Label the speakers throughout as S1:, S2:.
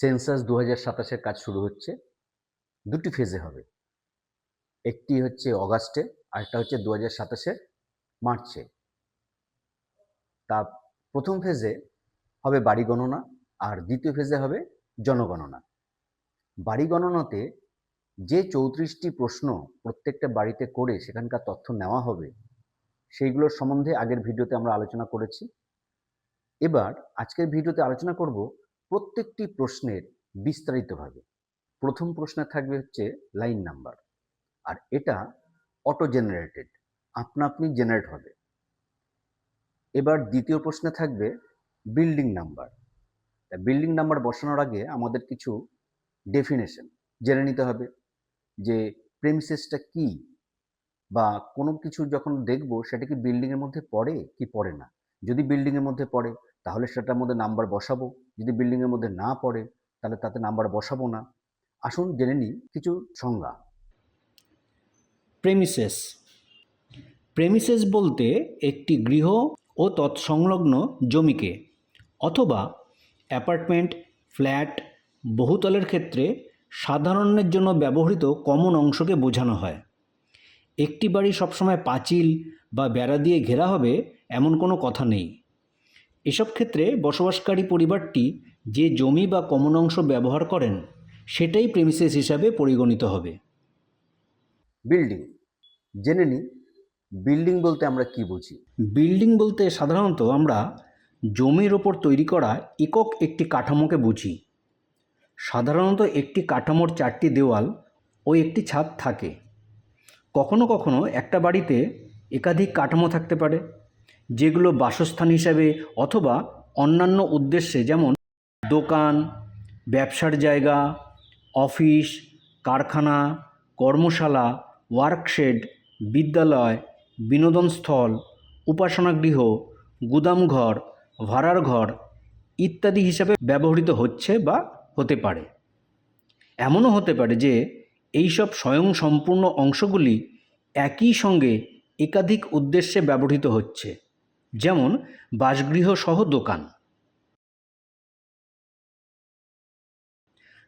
S1: Census 2027-এর কাজ শুরু হচ্ছে। দুটি ফেজে হবে। একটি হচ্ছে অগাস্টে, আরেকটা হচ্ছে 2027-এর মার্চে। তা প্রথম ফেজে হবে বাড়ি গণনা আর দ্বিতীয় ফেজে হবে জনগণনা। বাড়ি গণনাতে যে 34টি প্রশ্ন প্রত্যেকটা বাড়িতে করে সেখানকার তথ্য নেওয়া হবে, সেইগুলোর সম্বন্ধে আগের ভিডিওতে আমরা আলোচনা করেছি। এবার আজকের ভিডিওতে আলোচনা করব প্রত্যেকটি প্রশ্নের বিস্তারিতভাবে। প্রথম প্রশ্নে থাকবে হচ্ছে লাইন নাম্বার, আর এটা অটো জেনারেটেড, আপনা আপনি জেনারেট হবে। এবার দ্বিতীয় প্রশ্নে থাকবে বিল্ডিং নাম্বার। বিল্ডিং নাম্বার বসানোর আগে আমাদের কিছু ডেফিনেশন জেনে নিতে হবে, যে প্রেমিসেসটা কি, বা কোনো কিছু যখন দেখব সেটা কি বিল্ডিংয়ের মধ্যে পড়ে কি পড়ে না। যদি বিল্ডিংয়ের মধ্যে পড়ে তাহলে সেটার মধ্যে নাম্বার বসাবো, যদি বিল্ডিংয়ের মধ্যে না পড়ে তাহলে তাতে নাম্বার বসাবো না। আসুন জেনে নিই কিছু সংজ্ঞা।
S2: প্রেমিসেস। প্রেমিসেস বলতে একটি গৃহ ও তৎসংলগ্ন জমিকে অথবা অ্যাপার্টমেন্ট, ফ্ল্যাট, বহুতলের ক্ষেত্রে সাধারণের জন্য ব্যবহৃত কমন অংশকে বোঝানো হয়। একটি বাড়ি সবসময় পাঁচিল বা বেড়া দিয়ে ঘেরা হবে এমন কোনো কথা নেই। এসব ক্ষেত্রে বসবাসকারী পরিবারটি যে জমি বা কমন অংশ ব্যবহার করেন সেটাই প্রেমিসেস হিসাবে পরিগণিত হবে।
S1: বিল্ডিং জেনে নিই, বিল্ডিং বলতে আমরা কি বুঝি।
S2: বিল্ডিং বলতে সাধারণত আমরা জমির ওপর তৈরি করা একক একটি কাঠামোকে বুঝি। সাধারণত একটি কাঠামোর 4টি দেওয়াল ও একটি ছাদ থাকে। কখনো কখনো একটা বাড়িতে একাধিক কাঠামো থাকতে পারে, যেগুলো বাসস্থান হিসাবে অথবা অন্যান্য উদ্দেশ্যে, যেমন দোকান, ব্যবসার জায়গা, অফিস, কারখানা, কর্মশালা, ওয়ার্কশেড, বিদ্যালয়, বিনোদনস্থল, উপাসনাগৃহ, গুদামঘর, ভাড়ার ঘর ইত্যাদি হিসাবে ব্যবহৃত হচ্ছে বা হতে পারে। এমনও হতে পারে যে এইসব স্বয়ংসম্পূর্ণ অংশগুলি একই সঙ্গে একাধিক উদ্দেশ্যে ব্যবহৃত হচ্ছে, যেমন বাসগৃহ সহ দোকান,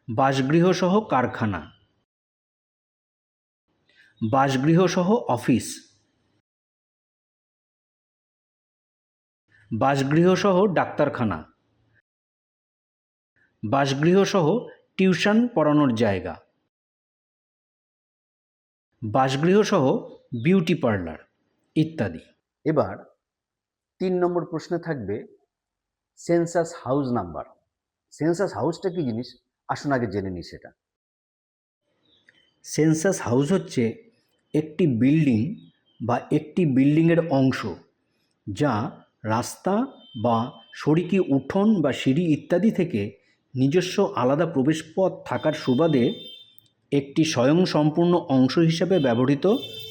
S2: বাসগৃহ সহ কারখানা, বাসগৃহ সহ অফিস, বাসগৃহ সহ ডাক্তারখানা, বাসগৃহ সহ টিউশন পড়ানোর জায়গা, বাসগৃহ সহ বিউটি পার্লার ইত্যাদি।
S1: এবার 3 নম্বর প্রশ্নে থাকবে সেন্সাস হাউস নাম্বার। সেন্সাস হাউসটা কি জিনিস, আসুন আগে জেনে নিই সেটা।
S2: সেন্সাস হাউস হচ্ছে একটি বিল্ডিং বা একটি বিল্ডিংয়ের অংশ, যা রাস্তা বা সড়িকি উঠোন বা সিঁড়ি ইত্যাদি থেকে নিজস্ব আলাদা প্রবেশপথ থাকার সুবাদে একটি স্বয়ংসম্পূর্ণ অংশ হিসেবে ব্যবহৃত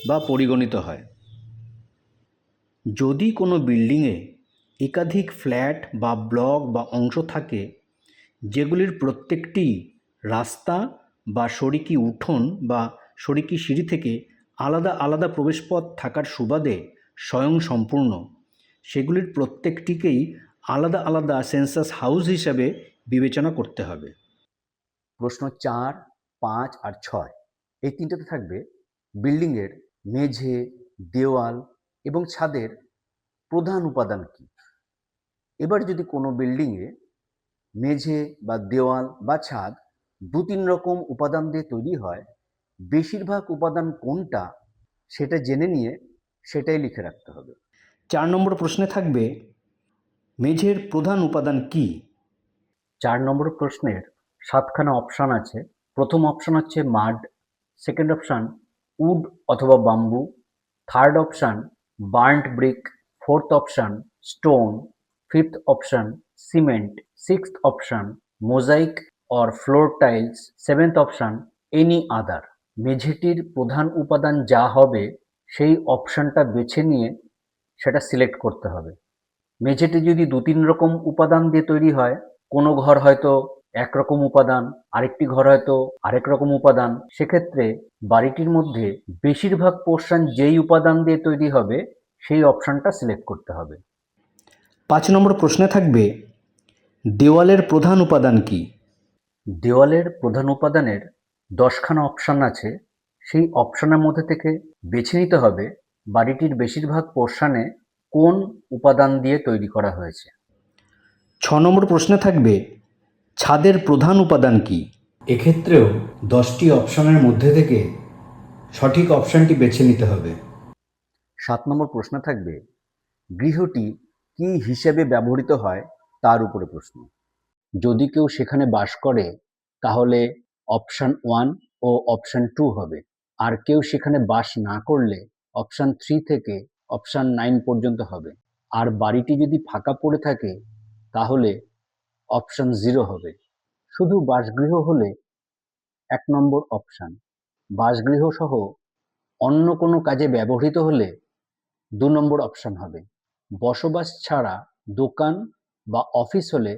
S2: বা পরিগণিত হয়। যদি কোনো বিল্ডিংয়ে একাধিক ফ্ল্যাট বা ব্লক বা অংশ থাকে, যেগুলির প্রত্যেকটি রাস্তা বা সড়িকি উঠোন বা সড়িকি সিঁড়ি থেকে আলাদা আলাদা প্রবেশপথ থাকার সুবাদে স্বয়ংসম্পূর্ণ, সেগুলির প্রত্যেকটিকেই আলাদা আলাদা সেন্সাস হাউস হিসাবে বিবেচনা করতে হবে।
S1: প্রশ্ন 4, 5 আর 6 এই তিনটাতে থাকবে বিল্ডিংয়ের মেঝে, দেওয়াল এবং ছাদের প্রধান উপাদান কি। এবার যদি কোনো বিল্ডিংয়ে মেঝে বা দেওয়াল বা ছাদ 2-3 রকম উপাদান দিয়ে তৈরি হয়, বেশিরভাগ উপাদান কোনটা সেটা জেনে নিয়ে সেটাই লিখে রাখতে হবে।
S2: 4 নম্বর প্রশ্নে থাকবে মেঝের প্রধান উপাদান কি।
S1: 4 নম্বর প্রশ্নের 7খানা অপশান আছে। প্রথম অপশান হচ্ছে মাড, সেকেন্ড অপশান উড অথবা bamboo, third option burnt brick, fourth option stone, fifth option cement, sixth option mosaic or floor tiles, seventh option any other. মেঝেটির প্রধান উপাদান যা হবে সেই অপশানটা বেছে নিয়ে সেটা সিলেক্ট করতে হবে। মেঝেটি যদি 2-3 রকম উপাদান দিয়ে তৈরি হয়, কোনো ঘর হয়তো একরকম উপাদান, আরেকটি ঘর হয়তো আরেক রকম উপাদান, সেক্ষেত্রে বাড়িটির মধ্যে বেশিরভাগ পোর্শন যেই উপাদান দিয়ে তৈরি হবে সেই অপশানটা সিলেক্ট করতে হবে।
S2: 5 নম্বর প্রশ্নে থাকবে দেওয়ালের প্রধান উপাদান কি।
S1: দেওয়ালের প্রধান উপাদানের 10খানা অপশান আছে। সেই অপশানের মধ্যে থেকে বেছে নিতে হবে বাড়িটির বেশিরভাগ পোর্শনে কোন উপাদান দিয়ে তৈরি করা হয়েছে।
S2: 6 নম্বর প্রশ্নে থাকবে ছাদের প্রধান উপাদান কি। এক্ষেত্রেও 10টি অপশনের মধ্যে থেকে সঠিক অপশানটি বেছে নিতে হবে।
S1: 7 নম্বর প্রশ্নে থাকবে গৃহটি কী হিসেবে ব্যবহৃত হয় তার উপরে প্রশ্ন। যদি কেউ সেখানে বাস করে তাহলে অপশান 1 ও অপশান 2 হবে, আর কেউ সেখানে বাস না করলে অপশান 3 থেকে অপশান 9 পর্যন্ত হবে। আর বাড়িটি যদি ফাঁকা পড়ে থাকে তাহলে অপশান 0 হবে। শুধু বাসগৃহ হলে 1 নম্বর অপশান, বাসগৃহ সহ অন্য কোনো কাজে ব্যবহৃত হলে 2 নম্বর অপশান হবে। বসবাস ছাড়া দোকান বা অফিস হলে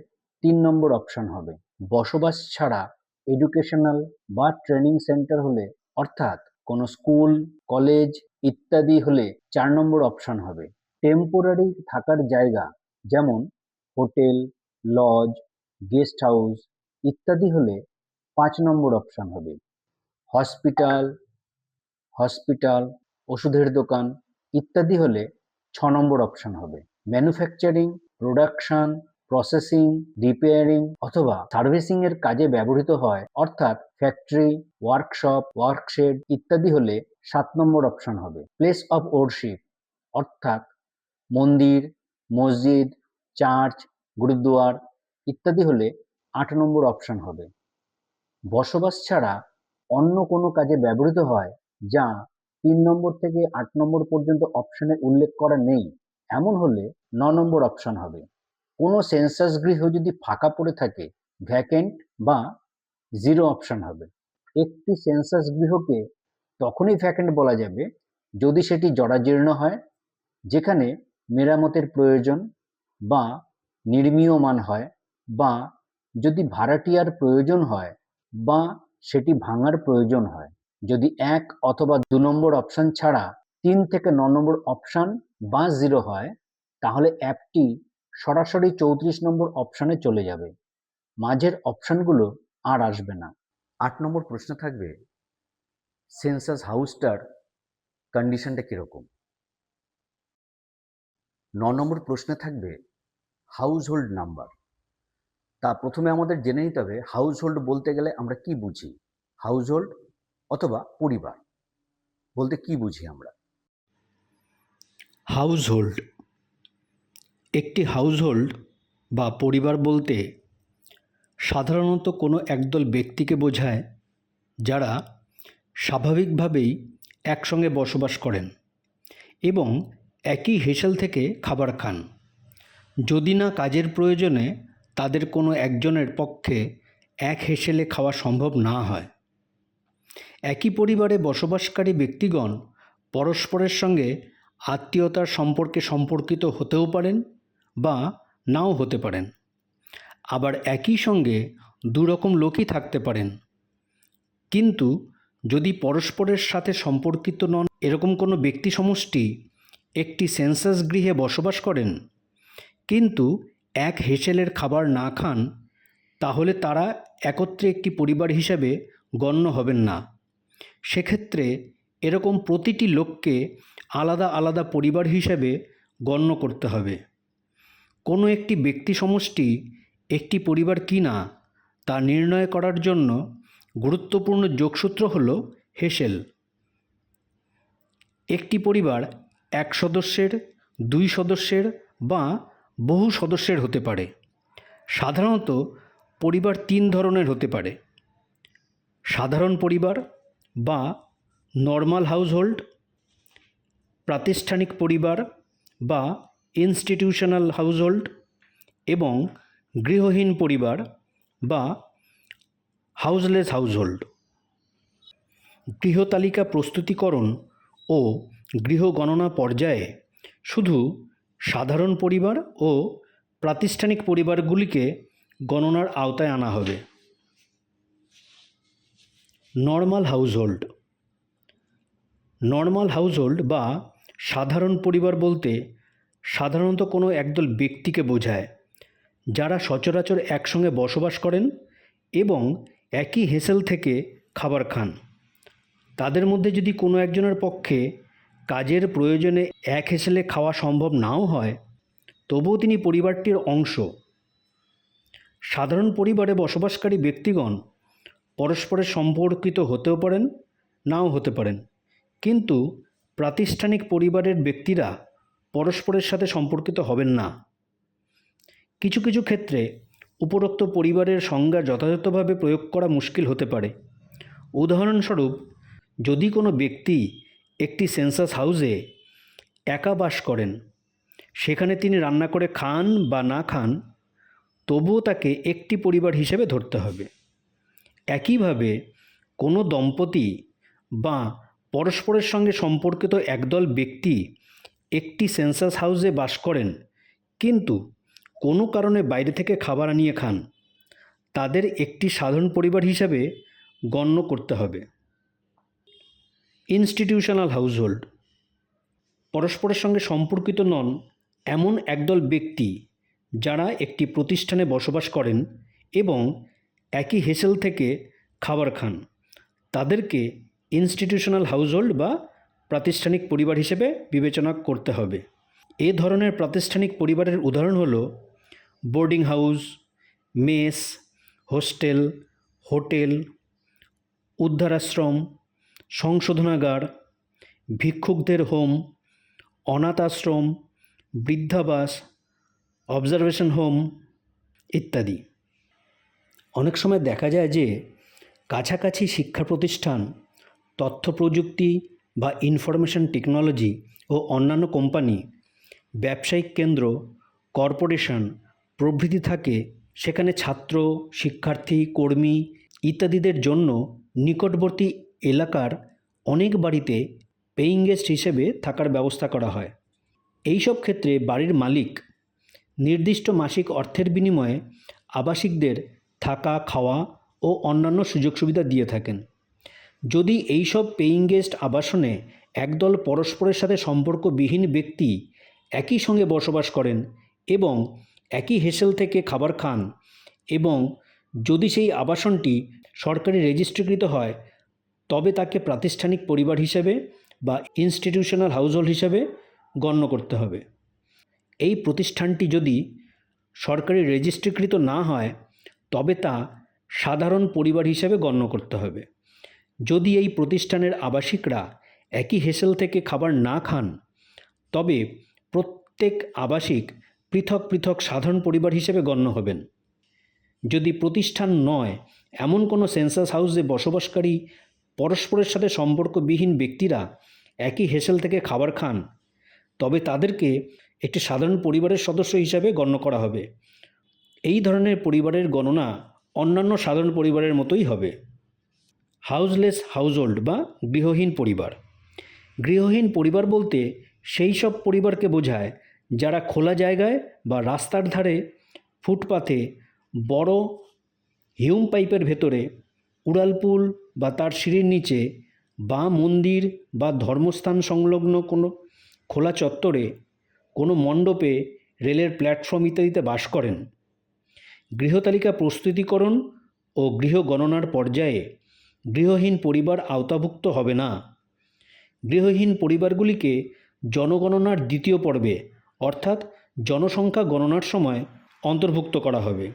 S1: 3 নম্বর অপশান হবে। বসবাস ছাড়া এডুকেশনাল বা ট্রেনিং সেন্টার হলে, অর্থাৎ কোনো স্কুল, কলেজ ইত্যাদি হলে 4 নম্বর অপশান হবে। টেম্পোরারি থাকার জায়গা যেমন হোটেল, লজ, গেস্ট হাউস ইত্যাদি হলে 5 নম্বর অপশান হবে। হসপিটাল, ওষুধের দোকান ইত্যাদি হলে 6 নম্বর অপশান হবে। ম্যানুফ্যাকচারিং, প্রোডাকশন, প্রসেসিং, রিপেয়ারিং অথবা সার্ভিসিং এর কাজে ব্যবহৃত হয়, অর্থাৎ ফ্যাক্টরি, ওয়ার্কশপ, ওয়ার্কশেড ইত্যাদি হলে 7 নম্বর অপশান হবে। প্লেস অফ ওরশিপ অর্থাৎ মন্দির, মসজিদ, চার্চ, গুরুদুয়ার ইত্যাদি হলে 8 নম্বর অপশান হবে। বসবাস ছাড়া অন্য কোনো কাজে ব্যবহৃত হয় যা 3 নম্বর থেকে 8 নম্বর পর্যন্ত অপশানে উল্লেখ করা নেই, এমন হলে 9 নম্বর অপশান হবে। কোনো সেন্সাস গৃহ যদি ফাঁকা পড়ে থাকে, ভ্যাকেন্ট বা 0 অপশান হবে। একটি সেন্সাস গৃহকে তখনই ভ্যাকেন্ট বলা যাবে যদি সেটি জরাজীর্ণ হয়, যেখানে মেরামতের প্রয়োজন বা নির্মীয়মান হয়, বা যদি ভাড়াটিয়ার প্রয়োজন হয় বা সেটি ভাঙার প্রয়োজন হয়। যদি 1 অথবা 2 নম্বর অপশান ছাড়া 3 থেকে 9 নম্বর অপশান বা 0 হয়, তাহলে অ্যাপটি সরাসরি 34 নম্বর অপশানে চলে যাবে, মাঝের অপশানগুলো আর আসবে না। 8 নম্বর প্রশ্ন থাকবে সেন্সাস হাউসটার কন্ডিশনটা কীরকম। 9 নম্বর প্রশ্নে থাকবে হাউস হোল্ড নাম্বার। তা প্রথমে আমাদের জেনে নিতে হবে হাউস হোল্ড বলতে গেলে আমরা কি বুঝি। হাউস হোল্ড অথবা পরিবার বলতে কি বুঝি আমরা।
S2: হাউসহোল্ড, একটি হাউসহোল্ড বা পরিবার বলতে সাধারণত কোনো একদল ব্যক্তিকে বোঝায় যারা স্বাভাবিকভাবেই একসঙ্গে বসবাস করেন এবং একই হেসেল থেকে খাবার খান। যদি না কাজের প্রয়োজনে তাদের কোনো একজনের পক্ষে এক হেসেলে খাওয়া সম্ভব না হয়। একই পরিবারে বসবাসকারী ব্যক্তিগণ পরস্পরের সঙ্গে আত্মীয়তার সম্পর্কে সম্পর্কিত হতেও পারেন বা নাও হতে পারেন। আবার একই সঙ্গে দুরকম লোকই থাকতে পারেন, কিন্তু যদি পরস্পরের সাথে সম্পর্কিত নন এরকম কোনো ব্যক্তি সমষ্টি একটি সেন্সাস গৃহে বসবাস করেন কিন্তু এক হেসেলের খাবার না খান, তাহলে তারা একত্রে একটি পরিবার হিসাবে গণ্য হবেন না। সেক্ষেত্রে এরকম প্রতিটি লোককে আলাদা আলাদা পরিবার হিসাবে গণ্য করতে হবে। কোনো একটি ব্যক্তি সমষ্টি একটি পরিবার কি না তা নির্ণয় করার জন্য গুরুত্বপূর্ণ যোগসূত্র হল হেসেল। একটি পরিবার 1 সদস্যের, 2 সদস্যের বা বহু সদস্যের হতে পারে। সাধারণত পরিবার 3 ধরনের হতে পারে: সাধারণ পরিবার বা নর্মাল হাউসহোল্ড, প্রাতিষ্ঠানিক পরিবার বা ইনস্টিটিউশনাল হাউসহোল্ড এবং গৃহহীন পরিবার বা হাউসলেস হাউসহোল্ড। গৃহতালিকা প্রস্তুতিকরণ ও গৃহ গণনা পর্যায়ে শুধু সাধারণ পরিবার ও প্রাতিষ্ঠানিক পরিবারগুলিকে গণনার আওতায় আনা হবে। নর্মাল হাউসহোল্ড, নর্মাল হাউসহোল্ড বা সাধারণ পরিবার বলতে সাধারণত কোনো একদল ব্যক্তিকে বোঝায় যারা সচরাচর একসঙ্গে বসবাস করেন এবং একই হেসেল থেকে খাবার খান। তাদের মধ্যে যদি কোনো একজনের পক্ষে কাজের প্রয়োজনে এক হেসেলে খাওয়া সম্ভব নাও হয়, তবুও তিনি পরিবারটির অংশ। সাধারণ পরিবারে বসবাসকারী ব্যক্তিগণ পরস্পরের সম্পর্কিত হতেও পারেন, নাও হতে পারেন, কিন্তু প্রাতিষ্ঠানিক পরিবারের ব্যক্তিরা পরস্পরের সাথে সম্পর্কিত হবেন না। কিছু কিছু ক্ষেত্রে উপরোক্ত পরিবারের সংজ্ঞা যথাযথভাবে প্রয়োগ করা মুশকিল হতে পারে। উদাহরণস্বরূপ, যদি কোনো ব্যক্তি একটি সেন্সাস হাউসে একা বাস করেন, সেখানে তিনি রান্না করে খান বা না খান, তবুও তাকে একটি পরিবার হিসেবে ধরতে হবে। একইভাবে কোনো দম্পতি বা পরস্পরের সঙ্গে সম্পর্কিত একদল ব্যক্তি একটি সেন্সাস হাউসে বাস করেন, কিন্তু কোনো কারণে বাইরে থেকে খাবার আনিয়ে খান, তাদের একটি সাধারণ পরিবার হিসাবে গণ্য করতে হবে। ইনস্টিটিউশনাল হাউসহোল্ড, পরস্পরের সঙ্গে সম্পর্কিত নন এমন একদল ব্যক্তি যারা একটি প্রতিষ্ঠানে বসবাস করেন এবং একই হেসেল থেকে খাবার খান, তাদেরকে ইনস্টিটিউশনাল হাউসহোল্ড বা প্রাতিষ্ঠানিক পরিবার হিসেবে বিবেচনা করতে হবে। এ ধরনের প্রাতিষ্ঠানিক পরিবারের উদাহরণ হলো boarding house, mess, hostel, hotel, উদ্ধারাশ্রম, সংশোধনাগার, ভিক্ষুকদের হোম, অনাথ আশ্রম, বৃদ্ধাবাস, অবজারভেশন হোম ইত্যাদি। অনেক সময় দেখা যায় যে কাছাকাছি শিক্ষা প্রতিষ্ঠান, তথ্য প্রযুক্তি বা ইনফরমেশন টেকনোলজি ও অন্যান্য কোম্পানি, ব্যবসায়িক কেন্দ্র, কর্পোরেশন প্রভৃতি থাকে, সেখানে ছাত্র, শিক্ষার্থী, কর্মী ইত্যাদিদের জন্য নিকটবর্তী এলাকার অনেক বাড়িতে পেইং গেস্ট হিসেবে থাকার ব্যবস্থা করা হয়। এই সব ক্ষেত্রে বাড়ির মালিক নির্দিষ্ট মাসিক অর্থের বিনিময়ে আবাসিকদের থাকা, খাওয়া ও অন্যান্য সুযোগ সুবিধা দিয়ে থাকেন। যদি এই সব পেইং গেস্ট আবাসনে একদল পরস্পরের সাথে সম্পর্কবিহীন ব্যক্তি একই সঙ্গে বসবাস করেন এবং একই হেসেল থেকে খাবার খান, এবং যদি সেই আবাসনটি সরকারি রেজিস্ট্রিকৃত হয়, তবে তাকে প্রাতিষ্ঠানিক পরিবার হিসেবে বা ইনস্টিটিউশনাল হাউসহোল্ড হিসেবে গণ্য করতে হবে। এই প্রতিষ্ঠানটি যদি সরকারি রেজিস্ট্রিকৃত না হয়, তবে তা সাধারণ পরিবার হিসেবে গণ্য করতে হবে। যদি এই প্রতিষ্ঠানের আবাসিকরা একই হেসেল থেকে খাবার না খান, তবে প্রত্যেক আবাসিক পৃথক পৃথক সাধারণ পরিবার হিসেবে গণ্য হবেন। যদি প্রতিষ্ঠান নয় এমন কোনো সেন্সাস হাউসে বসবাসকারী পরস্পরের সাথে সম্পর্কবিহীন ব্যক্তিরা একই হেসেল থেকে খাবার খান, তবে তাদেরকে একটি সাধারণ পরিবারের সদস্য হিসাবে গণ্য করা হবে। এই ধরনের পরিবারের গণনা অন্যান্য সাধারণ পরিবারের মতোই হবে। হাউসলেস হাউসহোল্ড বা গৃহহীন পরিবার। গৃহহীন পরিবার বলতে সেই সব পরিবারকে বোঝায় যারা খোলা জায়গায় বা রাস্তার ধারে, ফুটপাথে, বড় হিউম পাইপের ভেতরে, উড়ালপুল বা তার সিঁড়ির নিচে, বা মন্দির বা ধর্মস্থান সংলগ্ন কোনো খোলা চত্বরে, কোনো মণ্ডপে, রেলের প্ল্যাটফর্ম ইত্যাদিতে বাস করেন। গৃহতালিকা প্রস্তুতিকরণ ও গৃহ গণনার পর্যায়ে গৃহহীন পরিবার আওতাভুক্ত হবে না। গৃহহীন পরিবারগুলিকে জনগণনার দ্বিতীয় পর্বে অর্থাৎ জনসংখ্যা গণনার সময় অন্তর্ভুক্ত করা হবে।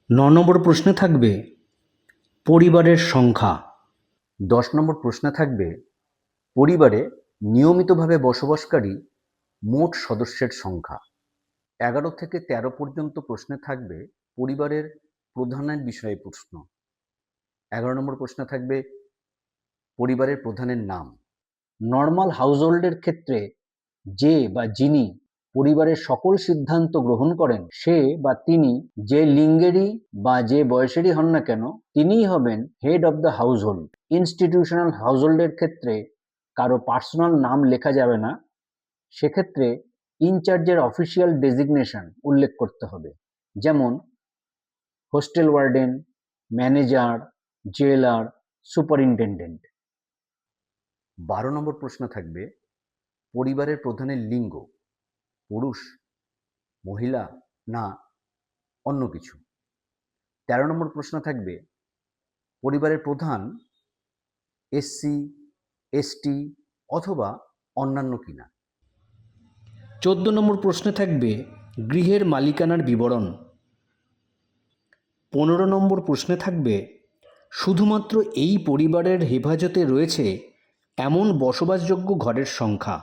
S2: 9 নম্বর প্রশ্নে থাকবে পরিবারের সংখ্যা।
S1: 10 নম্বর প্রশ্নে থাকবে পরিবারে নিয়মিতভাবে বসবাসকারী মোট সদস্যের সংখ্যা। 11 থেকে 13 পর্যন্ত প্রশ্নে থাকবে পরিবারের প্রধানের বিষয়ে প্রশ্ন। 11 নম্বর প্রশ্নে থাকবে পরিবারের প্রধানের নাম। নর্মাল হাউসহোল্ডের ক্ষেত্রে যে বা যিনি পরিবারের সকল সিদ্ধান্ত গ্রহণ করেন, সে বা তিনি যে লিঙ্গেরই বা যে বয়সেরই হন না কেন, তিনিই হবেন head of the household. Institutional হাউসহোল্ডের ক্ষেত্রে কারো পার্সোনাল নাম লেখা যাবে না, সেক্ষেত্রে ইনচার্জের অফিসিয়াল ডেজিগনেশন উল্লেখ করতে হবে, যেমন হোস্টেল ওয়ার্ডেন, ম্যানেজার, জেলার, সুপারিনটেনডেন্ট। 12 নম্বর প্রশ্ন থাকবে পরিবারের প্রধানের লিঙ্গ, পুরুষ, মহিলা না অন্য কিছু। 13 নম্বর প্রশ্ন থাকবে, পরিবারের প্রধান এসসি, এসটি অথবা অন্যান্য কিনা।
S2: 14 নম্বর প্রশ্নে থাকবে গৃহের মালিকানার বিবরণ। 15 নম্বর প্রশ্নে থাকবে শুধুমাত্র এই পরিবারের হেফাজতে রয়েছে এমন বসবাসযোগ্য ঘরের সংখ্যা।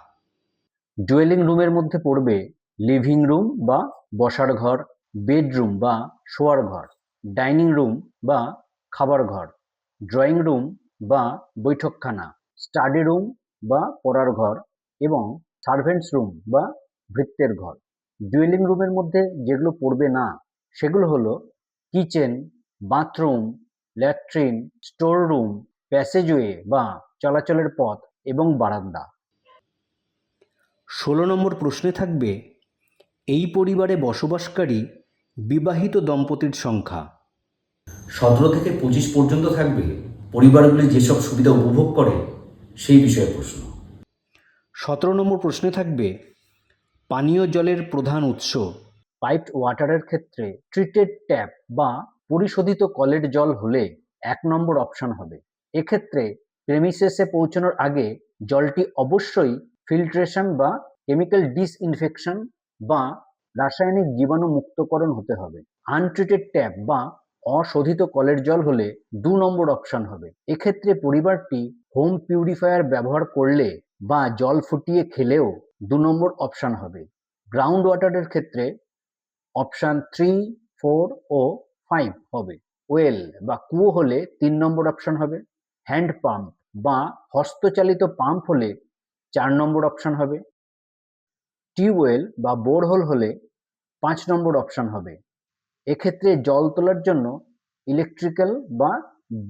S1: ডুয়েলিং রুমের মধ্যে পড়বে লিভিং রুম বা বসার ঘর, বেডরুম বা শোয়ার ঘর, ডাইনিং রুম বা খাবার ঘর, ড্রয়িং রুম বা বৈঠকখানা, স্টাডি রুম বা পড়ার ঘর এবং সার্ভেন্টস রুম বা ভৃত্যের ঘর। ডুয়েলিং রুমের মধ্যে যেগুলো পড়বে না সেগুলো হলো kitchen, bathroom, latrine, store room, passageway বা চলাচলের পথ এবং বারান্দা।
S2: 16 নম্বর প্রশ্নে থাকবে এই পরিবারে বসবাসকারী বিবাহিত দম্পতির সংখ্যা।
S3: 17 থেকে 25 পর্যন্ত থাকবে পরিবারগুলি যেসব সুবিধা উপভোগ করে সেই বিষয়ে প্রশ্ন।
S2: 17 নম্বর প্রশ্নে থাকবে পানীয় জলের প্রধান উৎস।
S1: পাইপড ওয়াটারের ক্ষেত্রে ট্রিটেড ট্যাপ বা পরিশোধিত কলের জল হলে 1 নম্বর অপশন হবে। এক্ষেত্রে প্রেমিসেসে পৌঁছানোর আগে জলটি অবশ্যই ফিল্ট্রেশন বা কেমিক্যাল ডিসইনফেকশন বা রাসায়নিক জীবাণু মুক্তকরণ হতে হবে। আনট্রিটেড ট্যাপ বা অশোধিত কলের জল হলে 2 নম্বর অপশন হবে। এক্ষেত্রে পরিবারটি হোম পিউরিফায়ার ব্যবহার করলে বা জল ফুটিয়ে খেলেও 2 নম্বর অপশন হবে। গ্রাউন্ড ওয়াটারের ক্ষেত্রে অপশন 3, 4 ও 5 হবে। ওয়েল বা কুয়ো হলে 3 নম্বর অপশন হবে। হ্যান্ড পাম্প বা হস্তচালিত পাম্প হলে 4 নম্বর অপশন হবে। টিউবওয়েল বা বোরহোল হলে 5 নম্বর অপশন হবে। এক্ষেত্রে জল তোলার জন্য ইলেকট্রিক্যাল বা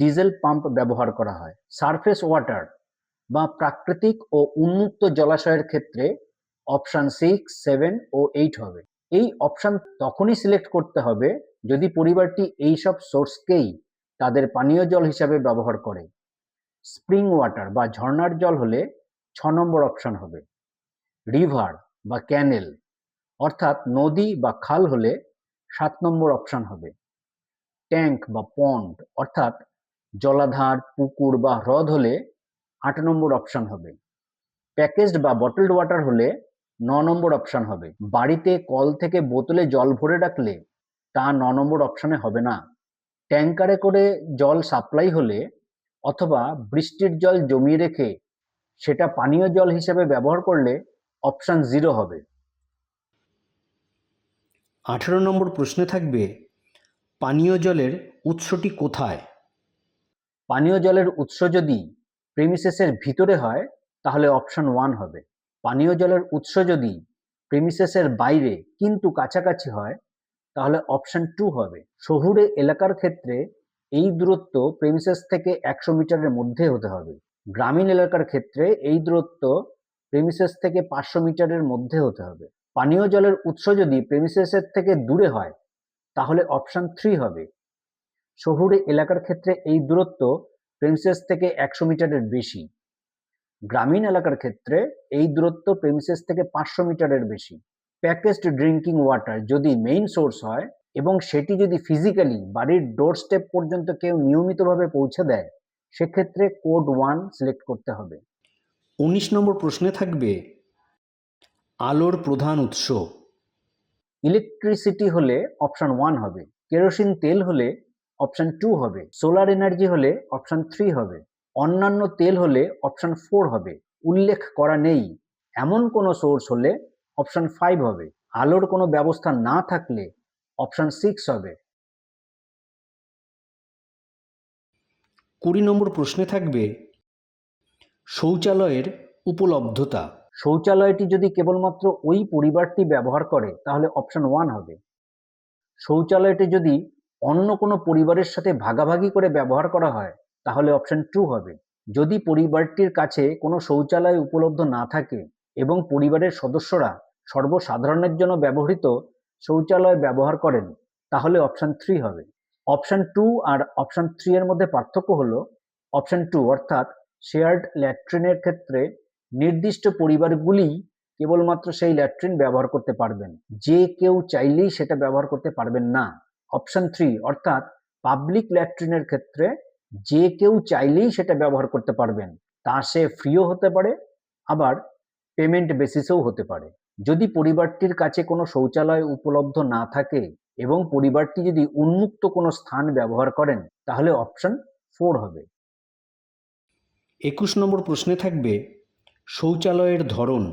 S1: ডিজেল পাম্প ব্যবহার করা হয়। সারফেস ওয়াটার বা প্রাকৃতিক ও উন্মুক্ত জলাশয়ের ক্ষেত্রে অপশন 6, 7 ও 8 হবে। এই অপশন তখনই সিলেক্ট করতে হবে যদি পরিবারটি এইসব সোর্সকেই তাদের পানীয় জল হিসাবে ব্যবহার করে। স্প্রিং ওয়াটার বা ঝর্ণার জল হলে 6 নম্বর অপশন হবে। রিভার বা ক্যানেল অর্থাৎ নদী বা খাল হলে 7 নম্বর অপশন হবে। ট্যাঙ্ক বা পন্ড অর্থাৎ জলাধার, পুকুর বা হ্রদ হলে 8 নম্বর অপশন হবে। প্যাকেজড বা বটলড ওয়াটার হলে 9 নম্বর অপশন হবে। বাড়িতে কল থেকে বোতলে জল ভরে রাখলে তা 9 নম্বর অপশনে হবে না। ট্যাঙ্কারে করে জল সাপ্লাই হলে অথবা বৃষ্টির জল জমিয়ে রেখে সেটা পানীয় জল হিসেবে ব্যবহার করলে অপশন 0 হবে।
S2: 18 নম্বর প্রশ্নে থাকবে পানীয় জলের উৎসটি কোথায়।
S1: পানীয় জলের উৎস যদি প্রেমিসেসের ভিতরে হয় তাহলে অপশন 1 হবে। পানীয় জলের উৎস যদি প্রেমিসেসের বাইরে কিন্তু কাছাকাছি হয় তাহলে অপশন 2 হবে। শহুরে এলাকার ক্ষেত্রে এই দূরত্ব প্রেমিসেস থেকে 100 মিটারের মধ্যে হতে হবে। গ্রামীণ এলাকার ক্ষেত্রে এই দূরত্ব প্রেমিসেস থেকে 500 মিটারের মধ্যে হতে হবে। পানীয় জলের উৎস যদি প্রেমিসেসের থেকে দূরে হয় তাহলে অপশন 3 হবে। শহুরে এলাকার ক্ষেত্রে এই দূরত্ব প্রেমিসেস থেকে 100 মিটারের বেশি। গ্রামীণ এলাকার ক্ষেত্রে এই দূরত্ব প্রেমিসেস থেকে 500 মিটারের বেশি। প্যাকেজড ড্রিঙ্কিং ওয়াটার যদি মেইন সোর্স হয় এবং সেটি যদি ফিজিক্যালি বাড়ির ডোর স্টেপ পর্যন্ত কেউ নিয়মিতভাবে পৌঁছে দেয় সেক্ষেত্রে কোড 1 সিলেক্ট করতে হবে।
S2: 19 নম্বর প্রশ্নে থাকবে আলোর প্রধান উৎস।
S1: ইলেকট্রিসিটি হলে অপশন 1 হবে। কেরোসিন তেল হলে অপশন 2 হবে। সোলার এনার্জি হলে অপশন 3 হবে। অন্যান্য তেল হলে অপশন 4 হবে। উল্লেখ করা নেই এমন কোনো সোর্স হলে অপশন 5 হবে। আলোর কোনো ব্যবস্থা না থাকলে অপশন 6 হবে।
S2: 20 নম্বর প্রশ্নে থাকবে শৌচালয়ের উপলব্ধতা।
S1: শৌচালয়টি যদি কেবলমাত্র ওই পরিবারটি ব্যবহার করে তাহলে অপশন 1 হবে। শৌচালয়টি যদি অন্য কোনো পরিবারের সাথে ভাগাভাগি করে ব্যবহার করা হয় তাহলে অপশন 2 হবে। যদি পরিবারটির কাছে কোনো শৌচালয় উপলব্ধ না থাকে এবং পরিবারের সদস্যরা সর্বসাধারণের জন্য ব্যবহৃত শৌচালয় ব্যবহার করেন তাহলে অপশন 3 হবে। অপশন 2 আর অপশন 3 এর মধ্যে পার্থক্য হলো অপশন 2 অর্থাৎ শেয়ার্ড ল্যাট্রিনের ক্ষেত্রে নির্দিষ্ট পরিবারগুলিই কেবলমাত্র সেই ল্যাট্রিন ব্যবহার করতে পারবেন, যে কেউ চাইলেই সেটা ব্যবহার করতে পারবেন না। অপশন 3 অর্থাৎ পাবলিক ল্যাট্রিনের ক্ষেত্রে যে কেউ চাইলেই সেটা ব্যবহার করতে পারবেন, তা সে ফ্রিও হতে পারে, আবার পেমেন্ট বেসিসেও হতে পারে। যদি পরিবারটির কাছে কোনো শৌচালয় উপলব্ধ না থাকে এবং পরিবারটি যদি উন্মুক্ত কোনো স্থান ব্যবহার করেন, তাহলে অপশন 4 হবে।
S2: 21 নম্বর প্রশ্নে থাকবে শৌচালয়ের ধরন।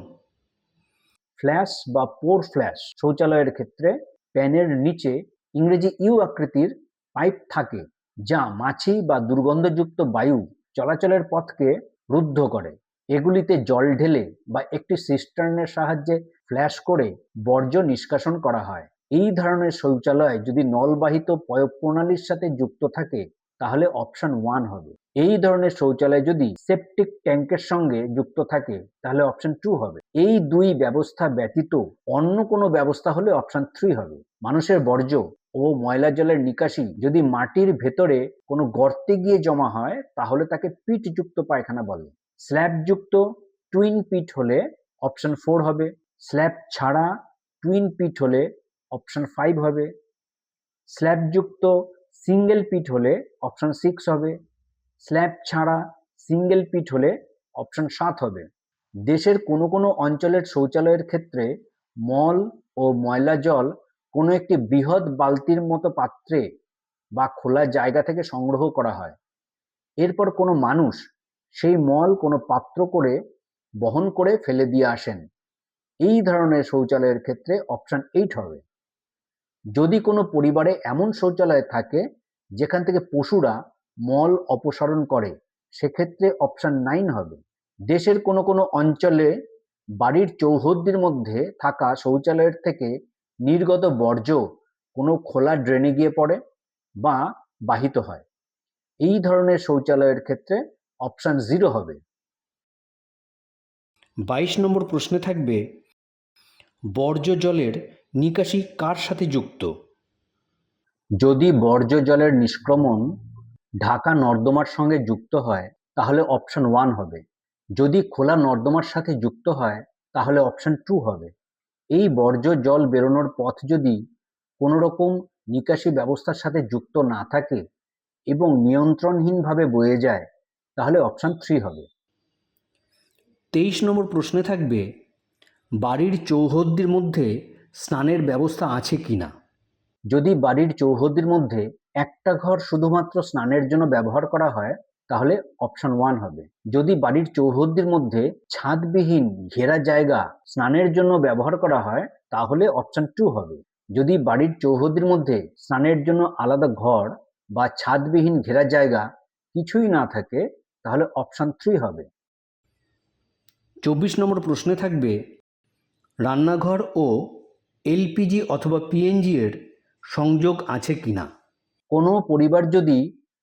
S1: ফ্ল্যাশ বা পোর ফ্ল্যাশ শৌচালয়ের ক্ষেত্রে প্যানের নিচে ইংরেজি ইউ আকৃতির পাইপ থাকে, যা মাছি বা দুর্গন্ধযুক্ত বায়ু চলাচলের পথকে রুদ্ধ করে। এগুলিতে জল ঢেলে বা একটি সিস্টার্নের সাহায্যে ফ্ল্যাশ করে বর্জ্য নিষ্কাশন করা হয়। এই ধরনের শৌচালয় যদি নলবাহিত পয়ঃ প্রণালীর সাথে যুক্ত থাকে, তাহলে অপশন 1 হবে। এই ধরনের শৌচালয় যদি সেপটিক ট্যাঙ্কের সঙ্গে যুক্ত থাকে, তাহলে অপশন 2 হবে। এই দুই ব্যবস্থা ব্যতীত অন্য কোনো ব্যবস্থা হলে অপশন 3 হবে। মানুষের বর্জ্য ও ময়লা জলের নিকাশি যদি মাটির ভেতরে কোনো গর্তে গিয়ে জমা হয়, তাহলে তাকে পিটযুক্ত পায়খানা বলে। স্ল্যাবযুক্ত টুইন পিট হলে অপশন 4 হবে। স্ল্যাব ছাড়া টুইন পিট হলে অপশন 5 হবে। স্ল্যাবযুক্ত সিঙ্গেল পিট হলে অপশন 6 হবে। স্ল্যাব ছাড়া সিঙ্গেল পিট হলে অপশন 7 হবে। দেশের কোনো কোনো অঞ্চলের শৌচালয়ের ক্ষেত্রে মল ও ময়লা জল কোনো একটি বৃহৎ বালতির মতো পাত্রে বা খোলা জায়গা থেকে সংগ্রহ করা হয়। এরপর কোনো মানুষ সেই মল কোনো পাত্র করে বহন করে ফেলে দিয়ে আসেন। এই ধরনের শৌচালয়ের ক্ষেত্রে অপশন 8 হবে। যদি কোনো পরিবারে এমন শৌচালয় থাকে যেখান থেকে পশুরা মল অপসারণ করে, সেক্ষেত্রে অপশন 9 হবে। দেশের কোনো কোনো অঞ্চলে বাড়ির চৌহদ্দির মধ্যে থাকা শৌচালয়ের থেকে নির্গত বর্জ্য কোনো খোলা ড্রেনে গিয়ে পড়ে বা বাহিত হয়। এই ধরনের শৌচালয়ের ক্ষেত্রে অপশন 0 হবে।
S2: 22 নম্বর প্রশ্নে থাকবে বর্জ্য জলের নিকাশি কার সাথে যুক্ত?
S1: যদি বর্জ্য জলের নিষ্ক্রমণ ঢাকা নর্দমার সঙ্গে যুক্ত হয়, তাহলে অপশন 1 হবে। যদি খোলা নর্দমার সাথে যুক্ত হয়, তাহলে অপশন 2 হবে। এই বর্জ্য জল বেরোনোর পথ যদি কোনো রকম নিকাশি ব্যবস্থার সাথে যুক্ত না থাকে এবং নিয়ন্ত্রণহীনভাবে বয়ে যায়, তাহলে অপশন 3 হবে।
S2: 23 নম্বর প্রশ্নে থাকবে বাড়ির চৌহদ্দির মধ্যে স্নানের ব্যবস্থা আছে কি না?
S1: যদি বাড়ির চৌহদ্দির মধ্যে একটা ঘর শুধুমাত্র স্নানের জন্য ব্যবহার করা হয়, তাহলে অপশন 1 হবে। যদি বাড়ির চৌহদ্দির মধ্যে ছাদবিহীন ঘেরা জায়গা স্নানের জন্য ব্যবহার করা হয়, তাহলে অপশন 2 হবে। যদি বাড়ির চৌহদ্দির মধ্যে স্নানের জন্য আলাদা ঘর বা ছাদবিহীন ঘেরা জায়গা কিছুই না থাকে, তাহলে অপশন 3 হবে।
S2: 24 নম্বর প্রশ্নে থাকবে রান্নাঘর ও এলপিজি অথবা পিএনজি এর সংযোগ আছে কি না?
S1: কোনো পরিবার যদি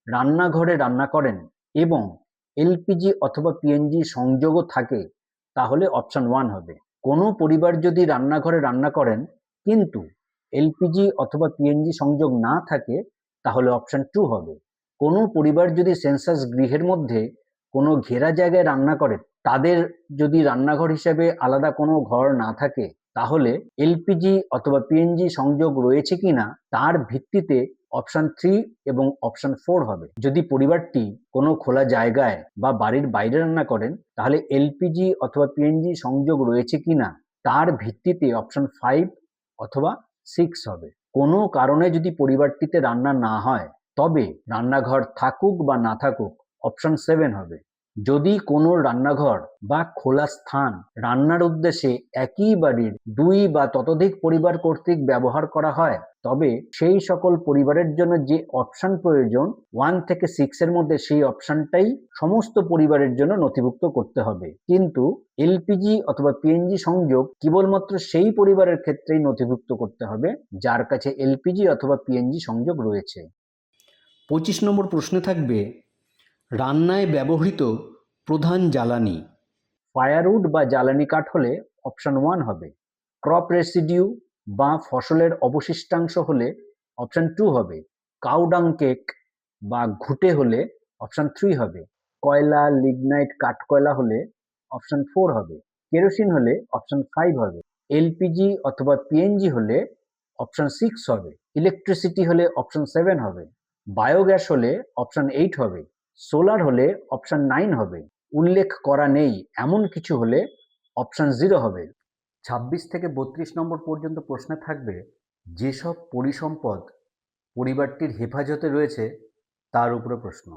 S1: রান্নাঘরে রান্না করেন এবং এলপিজি অথবা পিএনজি সংযোগও থাকে, তাহলে অপশন 1 হবে। কোনো পরিবার যদি রান্নাঘরে রান্না করেন কিন্তু এলপিজি অথবা পিএনজি সংযোগ না থাকে, তাহলে অপশন 2 হবে। কোনো পরিবার যদি সেন্সাস গৃহের মধ্যে কোনো ঘেরা জায়গায় রান্না করে, তাদের যদি রান্নাঘর হিসেবে আলাদা কোনো ঘর না থাকে, তাহলে এলপিজি অথবা পিএনজি সংযোগ রয়েছে কিনা তার ভিত্তিতে অপশন 3 এবং অপশন 4 হবে। যদি পরিবারটি কোনো খোলা জায়গায় বা বাড়ির বাইরে রান্না করেন, তাহলে এলপিজি অথবা পিএনজি সংযোগ রয়েছে কিনা তার ভিত্তিতে অপশন 5 অথবা 6 হবে। কোনো কারণে যদি পরিবারটিতে রান্না না হয়, তবে রান্নাঘর থাকুক বা না থাকুক, অপশন 7 হবে। যদি কোনো রান্নাঘর বা খোলা স্থান রান্নার উদ্দেশ্যে একই বাড়ির 2 বা ততোধিক পরিবার কর্তৃক ব্যবহার করা হয়, তবে সেই সকল পরিবারের জন্য যে অপশন প্রয়োজন 1 থেকে 6 এর মধ্যে, সেই অপশনটাই সমস্ত পরিবারের জন্য নথিভুক্ত করতে হবে। কিন্তু এলপিজি অথবা পিএনজি সংযোগ কেবলমাত্র সেই পরিবারের ক্ষেত্রেই নথিভুক্ত করতে হবে যার কাছে এলপিজি অথবা পিএনজি সংযোগ রয়েছে।
S2: 25 নম্বর প্রশ্নে থাকবে রান্নায় ব্যবহৃত প্রধান জ্বালানি।
S1: ফায়ারউড বা জ্বালানি কাঠ হলে অপশন 1 হবে। ক্রপ রেসিডিউ বা ফসলের অবশিষ্টাংশ হলে অপশন 2 হবে। কাউডাং কেক বা ঘুটে হলে অপশন 3 হবে। কয়লা, লিগনাইট, কাঠকয়লা হলে অপশন 4 হবে। কেরোসিন হলে অপশন 5 হবে। এলপিজি অথবা পিএনজি হলে অপশন 6 হবে। ইলেকট্রিসিটি হলে অপশন 7 হবে। বায়োগ্যাস হলে অপশন 8 হবে, সোলার হলে অপশন 9 হবে, উল্লেখ করা নেই এমন কিছু হলে অপশন 0 হবে। 26 থেকে 32 নম্বর পর্যন্ত প্রশ্নে থাকবে যেসব পরিসম্পদ পরিবারটির হেফাজতে রয়েছে তার উপরে প্রশ্ন।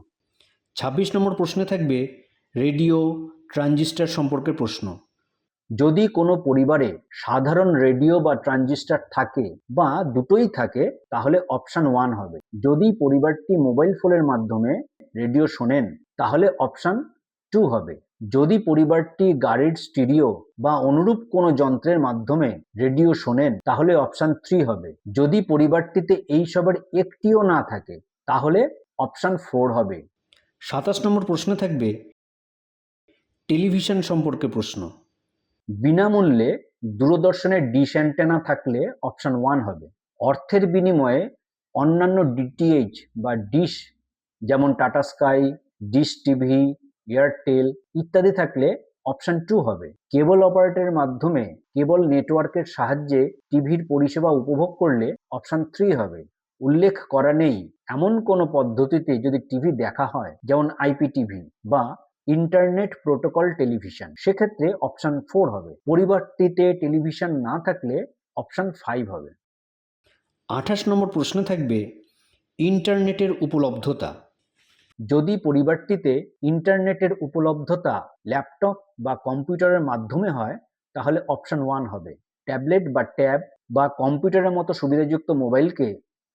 S2: 26 নম্বর প্রশ্নে থাকবে রেডিও ট্রানজিস্টর সম্পর্কে প্রশ্ন।
S1: যদি কোনো পরিবারে সাধারণ রেডিও বা ট্রানজিস্টর থাকে বা দুটোই থাকে তাহলে অপশন 1 হবে। যদি পরিবারটি মোবাইল ফোনের মাধ্যমে রেডিও শোনেন তাহলে অপশন 2 হবে। যদি পরিবারটি গাড়ির স্টিরিও বা অনুরূপ কোনো যন্ত্রের মাধ্যমে রেডিও শোনেন তাহলে অপশন 3 হবে। যদি পরিবারটিতে এইসবের একটিও না থাকে তাহলে অপশন 4 হবে।
S2: 27 নম্বর প্রশ্নে থাকবে টেলিভিশন সম্পর্কে প্রশ্ন।
S1: বিনামূল্যে দূরদর্শনের ডিশ অ্যান্টেনা থাকলে অপশন 1 হবে। অর্থের বিনিময়ে অন্যান্য ডিটিএইচ বা ডিশ যেমন tata sky, dish TV, Airtel ইত্যাদি থাকলে অপশন 2 হবে। কেবল অপারেটরের মাধ্যমে কেবল নেটওয়ার্কের সাহায্যে টিভির পরিষেবা উপভোগ করলে অপশন 3 হবে। উল্লেখ করা নেই এমন কোনো পদ্ধতিতে যদি টিভি দেখা হয় যেমন আইপিটিভি বা ইন্টারনেট প্রোটোকল টেলিভিশন, সেক্ষেত্রে অপশন 4 হবে। পরিবারটিতে টেলিভিশন না থাকলে অপশন 5 হবে।
S2: 28 নম্বর প্রশ্নে থাকবে ইন্টারনেটের উপলব্ধতা।
S1: যদি পরিবারটিতে ইন্টারনেটের উপলব্ধতা ল্যাপটপ বা কম্পিউটারের মাধ্যমে হয় তাহলে অপশন 1 হবে। ট্যাবলেট বা ট্যাব বা কম্পিউটারের মতো সুবিধাযুক্ত মোবাইলকে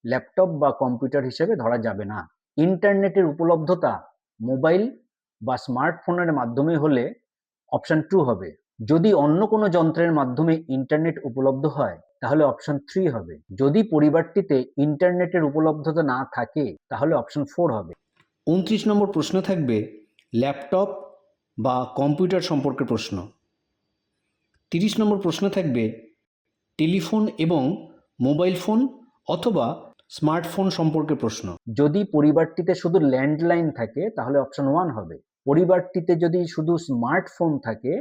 S1: ল্যাপটপ বা কম্পিউটার হিসেবে ধরা যাবে না। ইন্টারনেটের উপলব্ধতা মোবাইল বা স্মার্টফোনের মাধ্যমে হলে অপশন 2 হবে। যদি অন্য কোনো যন্ত্রের মাধ্যমে ইন্টারনেট উপলব্ধ হয় তাহলে অপশন 3 হবে। যদি পরিবারটিতে ইন্টারনেটের উপলব্ধতা না থাকে তাহলে অপশন 4 হবে।
S2: 29 নম্বর প্রশ্নে থাকবে ল্যাপটপ বা কম্পিউটার সম্পর্কে প্রশ্ন। 30 নম্বর প্রশ্নে থাকবে টেলিফোন এবং মোবাইল ফোন অথবা স্মার্টফোন সম্পর্কে প্রশ্ন।
S1: যদি পরিবারটিতে শুধু ল্যান্ডলাইন থাকে তাহলে অপশন 1 হবে। পরিবারটিতে যদি শুধু স্মার্টফোন থাকে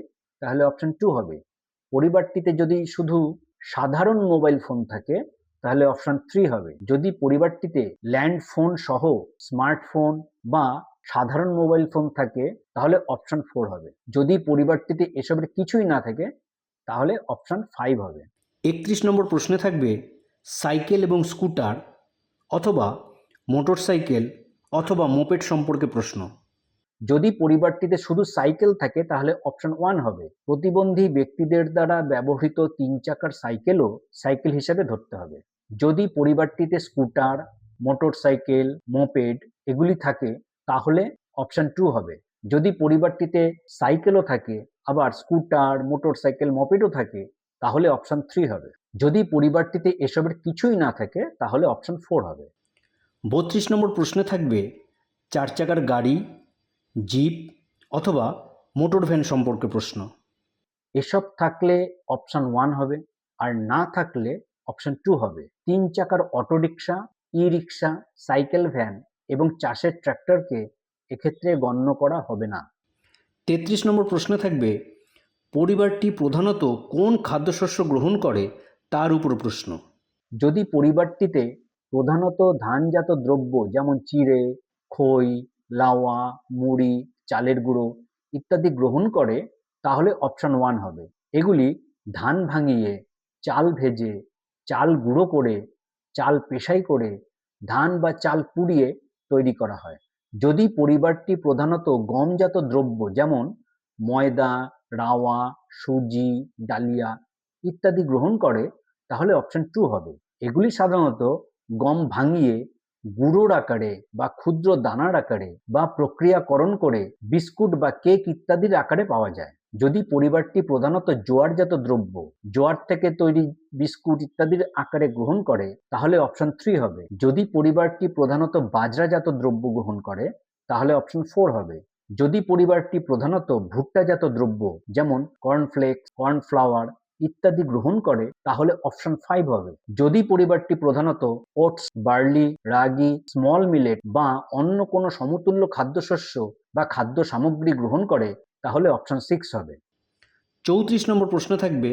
S1: তাহলে অপশন 2 হবে। পরিবারটিতে যদি শুধু সাধারণ মোবাইল ফোন থাকে তাহলে অপশন 3 হবে। যদি পরিবারটিতে ল্যান্ড ফোন সহ স্মার্টফোন বা সাধারণ মোবাইল ফোন থাকে তাহলে অপশন 4 হবে। যদি পরিবারটিতে এসবের কিছুই না থাকে তাহলে অপশন 5 হবে।
S2: 31 নম্বর প্রশ্নে থাকবে সাইকেল এবং স্কুটার অথবা মোটরসাইকেল অথবা মোপেড সম্পর্কে প্রশ্ন।
S1: যদি পরিবারটিতে শুধু সাইকেল থাকে তাহলে অপশন 1 হবে। প্রতিবন্ধী ব্যক্তিদের দ্বারা ব্যবহৃত 3 চাকার সাইকেলও সাইকেল হিসেবে ধরতে হবে। যদি পরিবারটিতে স্কুটার, মোটরসাইকেল, মোপেড এগুলি থাকে তাহলে অপশন 2 হবে। যদি পরিবারটিতে সাইকেলও থাকে আবার স্কুটার, মোটরসাইকেল, মোপেডও থাকে তাহলে অপশন 3 হবে। যদি পরিবারটিতে এসবের কিছুই না থাকে তাহলে অপশন 4 হবে।
S2: 32 নম্বর প্রশ্নে থাকবে 4 চাকার গাড়ি, জিপ অথবা মোটর ভ্যান সম্পর্কে প্রশ্ন।
S1: এসব থাকলে অপশন 1 হবে আর না থাকলে অপশন 2 হবে। 3 চাকার অটোরিকশা, ই রিক্সা, সাইকেল ভ্যান এবং চাষের ট্রাক্টরকে এক্ষেত্রে গণ্য করা হবে না।
S2: 33 নম্বর প্রশ্নে থাকবে পরিবারটি প্রধানত কোন খাদ্যশস্য গ্রহণ করে তার উপর প্রশ্ন।
S1: যদি পরিবারটিতে প্রধানত ধানজাত দ্রব্য যেমন চিড়ে, খই, লাওয়া, মুড়ি, চালের গুঁড়ো ইত্যাদি গ্রহণ করে তাহলে অপশন 1 হবে। এগুলি ধান ভাঙিয়ে, চাল ভেজে, চাল গুঁড়ো করে, চাল পেষাই করে, ধান বা চাল পুড়িয়ে তৈরি করা হয়। যদি পরিবারটি প্রধানত গমজাত দ্রব্য যেমন ময়দা, রাওয়া, সুজি, ডালিয়া ইত্যাদি গ্রহণ করে তাহলে অপশন 2 হবে। এগুলি সাধারণত গম ভাঙিয়ে গুঁড়োর আকারে বা ক্ষুদ্র দানার আকারে বা প্রক্রিয়াকরণ করে বিস্কুট বা কেক ইত্যাদির আকারে পাওয়া যায়। যদি পরিবারটি প্রধানত জোয়ারজাত দ্রব্য, জোয়ার থেকে তৈরি বিস্কুট ইত্যাদির আকারে গ্রহণ করে তাহলে অপশন 3 হবে। যদি পরিবারটি প্রধানত বাজরাজাত দ্রব্য গ্রহণ করে তাহলে অপশন 4 হবে। যদি পরিবারটি প্রধানত ভুট্টাজাত দ্রব্য যেমন কর্নফ্লেক্স, কর্নফ্লাওয়ার ইত্যাদি গ্রহণ করে তাহলে অপশন 5 হবে। যদি পরিবারটি প্রধানত ওটস, বার্লি, রাগি, স্মল মিলেট বা অন্য কোনো সমতুল্য খাদ্যশস্য বা খাদ্য সামগ্রী গ্রহণ করে তাহলে অপশন 6 হবে।
S2: 34 নম্বর প্রশ্নে থাকবে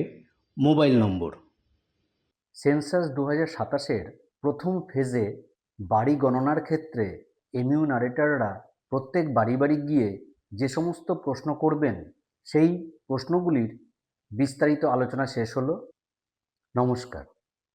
S2: মোবাইল নম্বর।
S1: সেন্সাস 2027-এর প্রথম ফেজে বাড়ি গণনার ক্ষেত্রে এনিউমারেটররা প্রত্যেক বাড়ি বাড়ি গিয়ে যে সমস্ত প্রশ্ন করবেন সেই প্রশ্নগুলির বিস্তারিত আলোচনা শেষ হলো। নমস্কার।